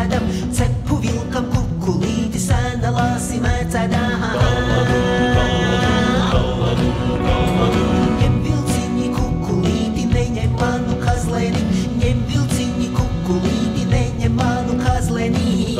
mēdam, cepu vilkam kukulīti, sēna lāsi mēcēdām. Ņem vilciņi kukulīti, neņem manu kazleni, ņem vilciņi kukulīti, neņem manu kazleni.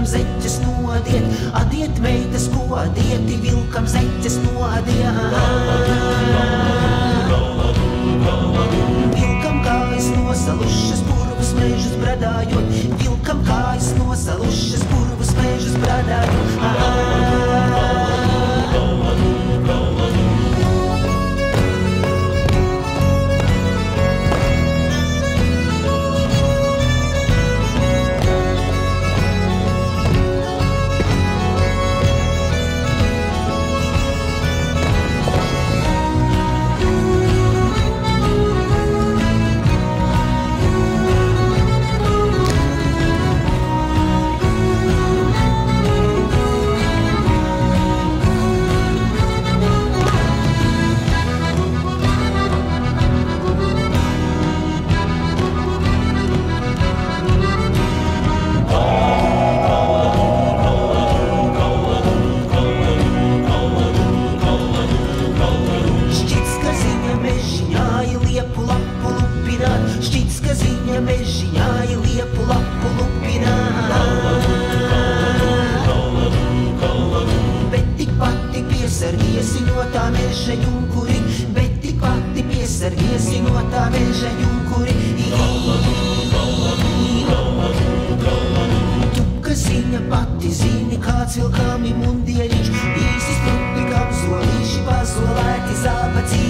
Zeķes nodiet, adiet meitas, ko adieti vilkam zeķes nodiet. Vilkam kājas nosalušas, purvus mežus bradājot, vilkam kājas nosalušas, purvus mežus bradājot. Piesargiesi no tā meža junkuri, bet tik pati piesargiesi no tā meža junkuri. Tu, ka ziņa pati zini, kāds vilkāmi mundieriņš, īsi strupi kamzolīši, pazolēti zābacī.